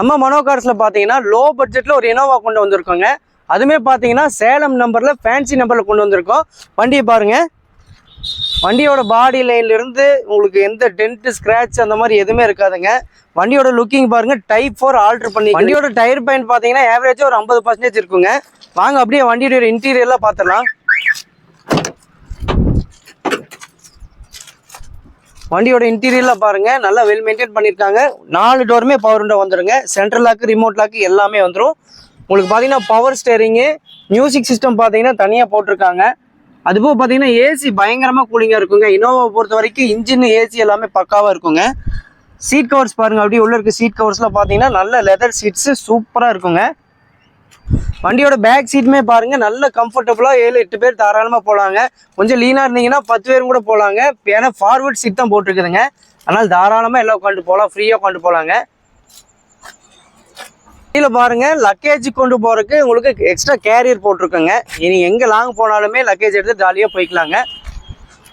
நம்ம மனோ கார்ஸ்ல பாத்தீங்கன்னா லோ பட்ஜெட்ல ஒரு இனோவா கொண்டு வந்திருக்கோங்க. அதுமே பாத்தீங்கன்னா சேலம் நம்பர்ல ஃபேன்சி நம்பர்ல கொண்டு வந்திருக்கோம். வண்டியை பாருங்க. வண்டியோட பாடி லைன்ல இருந்து உங்களுக்கு எந்த டென்ட் ஸ்கிராட்ச் அந்த மாதிரி எதுவுமே இருக்காதுங்க. வண்டியோட லுக்கிங் பாருங்க. டைப் 4 ஆல்டர் பண்ணி வண்டியோட டயர் பாயிண்ட் பாத்தீங்கன்னா ஆவரேஜா ஒரு 50% இருக்குங்க. வாங்க அப்படியே வண்டியோட இன்டீரியர்லாம் பாத்துடலாம். வண்டியோட இன்டீரியர்ல பாருங்க, நல்லா வெல் மெயின்டைன் பண்ணியிருக்காங்க. 4 டோருமே பவர் விண்டோ வந்துருங்க. சென்ட்ரல் லாக், ரிமோட் லாக் எல்லாமே வந்துடும். உங்களுக்கு பார்த்தீங்கன்னா பவர் ஸ்டேரிங்கு, மியூசிக் சிஸ்டம் பார்த்தீங்கன்னா தனியாக போட்டிருக்காங்க. அதுபோக பார்த்தீங்கன்னா ஏசி பயங்கரமாக கூலிங்காக இருக்குங்க. இனோவா பொறுத்த வரைக்கும் இன்ஜின் ஏசி எல்லாமே பக்காவாக இருக்குங்க. சீட் கவர்ஸ் பாருங்க, அப்படியே உள்ள இருக்க சீட் கவர்ஸ்லாம் பார்த்தீங்கன்னா நல்ல லெதர் சீட்ஸு சூப்பராக இருக்குங்க. வண்டியோட பேக் சீட்டுமே பாருங்க, நல்ல கம்ஃபர்டபுளா 7-8 பேர் தாராளமா போலாங்க. கொஞ்சம் லீனா இருந்தீங்கன்னா 10 பேரும் கூட போலாங்க. ஏன்னா ஃபார்வர்ட் சீட் தான் போட்டுருக்குதுங்க. அதனால தாராளமா எல்லாம் உட்காந்து போகலாம், ஃப்ரீயா உட்காந்து போலாங்க. கீழே பாருங்க, லக்கேஜ் கொண்டு போறதுக்கு உங்களுக்கு எக்ஸ்ட்ரா கேரியர் போட்டிருக்குங்க. இனி எங்க லாங் போனாலுமே லக்கேஜ் எடுத்து ஜாலியா போய்க்கலாங்க.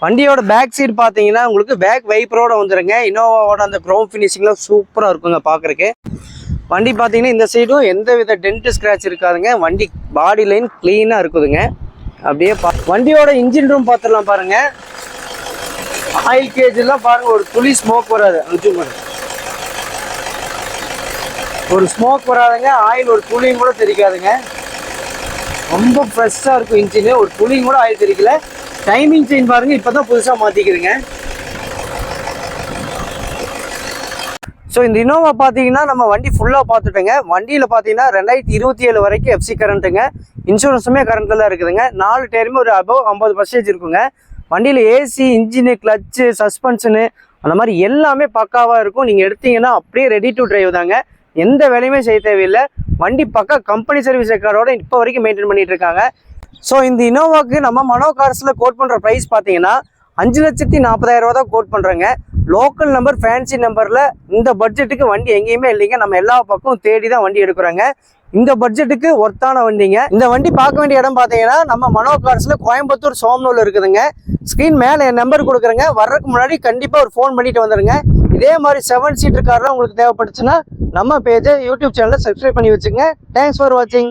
வண்டியோட பேக் சீட் பார்த்தீங்கன்னா உங்களுக்கு பேக் வைப்பரோட வந்துருங்க. இனோவாவோட அந்த க்ரோம் ஃபினிஷிங்ல சூப்பரா இருக்குங்க பாக்குறதுக்கு. வண்டி பார்த்தீங்கன்னா இந்த சைடும் எந்த வித டென்ட் ஸ்கிராட்ச் இருக்காதுங்க. வண்டி பாடி லைன் கிளீனாக இருக்குதுங்க. அப்படியே வண்டியோட இன்ஜின் ரூம் பார்த்துடலாம் பாருங்க. ஆயில் கேஜ்லாம் பாருங்க, ஒரு துளி ஸ்மோக் வராது. ஒரு ஸ்மோக் வராதுங்க. ஆயில் ஒரு துளியும் கூட தெரிக்காதுங்க. ரொம்ப ஃப்ரெஷ்ஷாக இருக்கும் இன்ஜின். ஒரு துளியும் கூட ஆயில் தெரிக்கல. டைமிங் செயின் பாருங்க, இப்போதான் புதுசாக மாற்றிக்கிறேங்க. ஸோ இந்த இனோவா பார்த்தீங்கன்னா நம்ம வண்டி ஃபுல்லாக பார்த்துட்டோங்க. வண்டியில் பார்த்தீங்கன்னா 2027 வரைக்கும் எஃப்சி கரண்ட்டுங்க. இன்சூரன்ஸுமே கரண்ட்டில் தான் இருக்குதுங்க. 4 டயருமே ஒரு அபவ் 50% இருக்குங்க. வண்டியில் ஏசி, இன்ஜினு, கிளச்சு, சஸ்பென்ஷனு அந்த மாதிரி எல்லாமே பக்காவாக இருக்கும். நீங்கள் எடுத்தீங்கன்னா அப்படியே ரெடி டு டிரைவ் தாங்க. எந்த வேலையுமே செய்ய தேவையில்லை. வண்டி பக்கா கம்பெனி சர்வீஸ் ரெக்கார்டோட இப்போ வரைக்கும் மெயின்டைன் பண்ணிட்டு இருக்காங்க. ஸோ இந்த இனோவாவுக்கு நம்ம மனோ கார்ஸில் கோட் பண்ணுற ப்ரைஸ் பார்த்தீங்கன்னா 5,40,000 ரூபா தான் கோட் பண்ணுறேங்க. லோக்கல் நம்பர், ஃபேன்சி நம்பரில் இந்த பட்ஜெட்டுக்கு வண்டி எங்கேயுமே இல்லைங்க. நம்ம எல்லா பக்கம் தேடி தான் வண்டி எடுக்கிறோங்க. இந்த பட்ஜெட்டுக்கு ஒர்த்தான வண்டிங்க. இந்த வண்டி பார்க்க வேண்டிய இடம் பார்த்தீங்கன்னா நம்ம மனோ கார்ஸில் கோயம்புத்தூர் சோம்னூரில் இருக்குதுங்க. ஸ்க்ரீன் மேலே என் நம்பர் கொடுக்குறேங்க. வர்றதுக்கு முன்னாடி கண்டிப்பாக ஒரு ஃபோன் பண்ணிட்டு வந்துடுங்க. இதே மாதிரி 7 சீட்டர் கார்லாம் உங்களுக்கு தேவைப்பட்டுச்சுன்னா நம்ம பேஜை யூடியூப் சேனலில் சப்ஸ்கிரைப் பண்ணி வச்சுங்க. தேங்க்ஸ் ஃபார் வாட்சிங்.